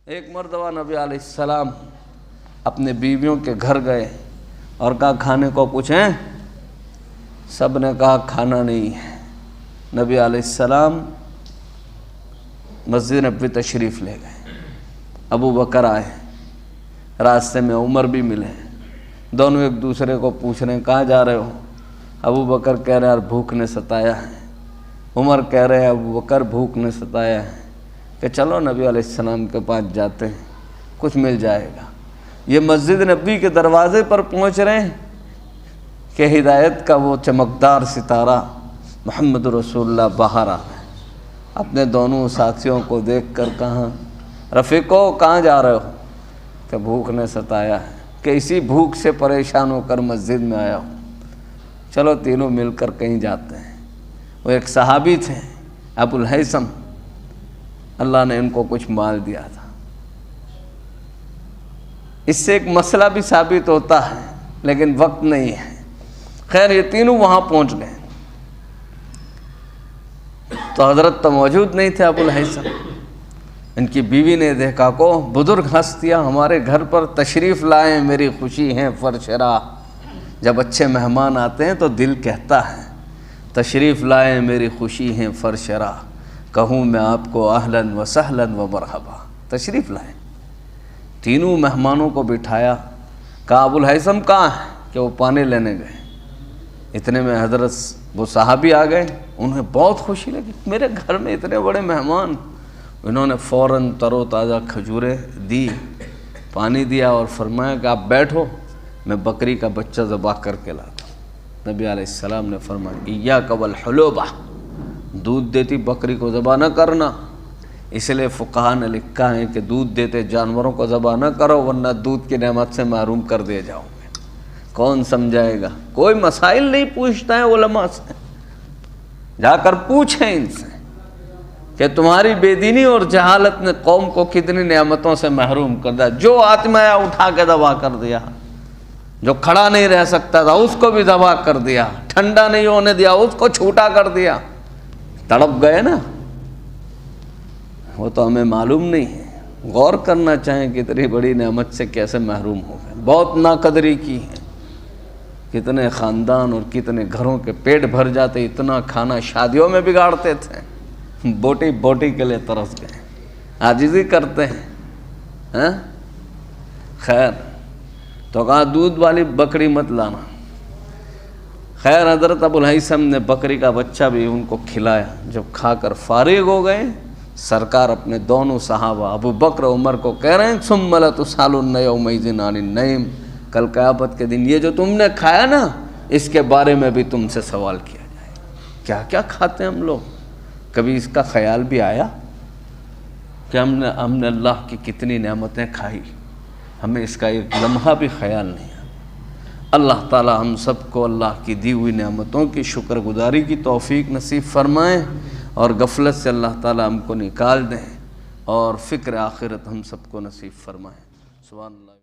ایک مرتبہ نبی علیہ السلام اپنے بیویوں کے گھر گئے اور کہا کھانے کو کچھ ہیں؟ سب نے کہا کھانا نہیں ہے۔ نبی علیہ السلام مسجد نبوی تشریف لے گئے، ابو بکر آئے، راستے میں عمر بھی ملے، دونوں ایک دوسرے کو پوچھ رہے ہیں کہاں جا رہے ہو؟ ابو بکر کہہ رہے ہیں یار بھوک نے ستایا ہے، عمر کہہ رہے ہیں ابو بکر بھوک نے ستایا ہے کہ چلو نبی علیہ السلام کے پاس جاتے ہیں، کچھ مل جائے گا۔ یہ مسجد نبوی کے دروازے پر پہنچ رہے ہیں کہ ہدایت کا وہ چمکدار ستارہ محمد رسول اللہ باہر آ گئے، اپنے دونوں ساتھیوں کو دیکھ کر کہاں رفیقو کہاں جا رہے ہو؟ کہ بھوک نے ستایا ہے، کہ اسی بھوک سے پریشان ہو کر مسجد میں آیا ہوں، چلو تینوں مل کر کہیں جاتے ہیں۔ وہ ایک صحابی تھے ابو الہیثم، اللہ نے ان کو کچھ مال دیا تھا۔ اس سے ایک مسئلہ بھی ثابت ہوتا ہے لیکن وقت نہیں ہے۔ خیر یہ تینوں وہاں پہنچ گئے تو حضرت تو موجود نہیں تھے ابو الہیثم۔ ان کی بیوی نے دیکھا کو بزرگ ہستیاں ہمارے گھر پر تشریف لائیں، میری خوشی ہے فرشراہ۔ جب اچھے مہمان آتے ہیں تو دل کہتا ہے تشریف لائیں میری خوشی ہے فرشراہ، کہوں میں آپ کو اہلاً و سہلاً و مرحبا، تشریف لائیں۔ تینوں مہمانوں کو بٹھایا، کہا ابو الہیثم کہاں ہے؟ کہ وہ پانی لینے گئے۔ اتنے میں حضرت وہ صحابی آ گئے، انہیں بہت خوشی لگی، میرے گھر میں اتنے بڑے مہمان۔ انہوں نے فوراً تر و تازہ کھجوریں دی، پانی دیا اور فرمایا کہ آپ بیٹھو، میں بکری کا بچہ ذبح کر کے لاتا ہوں۔ نبی علیہ السلام نے فرمایا ایاک والحلوبہ، دودھ دیتی بکری کو ذبح نہ کرنا۔ اس لیے فقہاء نے لکھا ہے کہ دودھ دیتے جانوروں کو ذبح نہ کرو ورنہ دودھ کی نعمت سے محروم کر دے جاؤ گے۔ کون سمجھائے گا؟ کوئی مسائل نہیں پوچھتا ہے علماء سے، جا کر پوچھیں ان سے کہ تمہاری بے دینی اور جہالت نے قوم کو کتنی نعمتوں سے محروم کر دیا۔ جو آدمی آیا اٹھا کے ذبح کر دیا، جو کھڑا نہیں رہ سکتا تھا اس کو بھی ذبح کر دیا، ٹھنڈا نہیں ہونے دیا اس کو چھوٹا کر دیا۔ تڑپ گئے نا، وہ تو ہمیں معلوم نہیں ہے۔ غور کرنا چاہیں کہ اتنی بڑی نعمت سے کیسے محروم ہو گئے، بہت ناقدری کی ہے۔ کتنے خاندان اور کتنے گھروں کے پیٹ بھر جاتے، اتنا کھانا شادیوں میں بگاڑتے تھے، بوٹی بوٹی کے لیے ترس گئے، عاجزی کرتے ہیں۔ خیر تو کہا دودھ والی بکری مت لانا۔ خیر حضرت ابو الہیثم نے بکری کا بچہ بھی ان کو کھلایا۔ جب کھا کر فارغ ہو گئے، سرکار اپنے دونوں صحابہ ابو بکر عمر کو کہہ رہے ہیں ثم لتسألن یومئذ عن النعیم، کل قیامت کے دن یہ جو تم نے کھایا نا اس کے بارے میں بھی تم سے سوال کیا جائے۔ کیا کیا کھاتے ہیں ہم لوگ؟ کبھی اس کا خیال بھی آیا کہ ہم نے اللہ کی کتنی نعمتیں کھائی، ہمیں اس کا ایک لمحہ بھی خیال نہیں ہے۔ اللہ تعالی ہم سب کو اللہ کی دی ہوئی نعمتوں کی شکر گزاری کی توفیق نصیب فرمائیں اور غفلت سے اللہ تعالی ہم کو نکال دیں اور فکر آخرت ہم سب کو نصیب فرمائیں۔ سبحان اللہ۔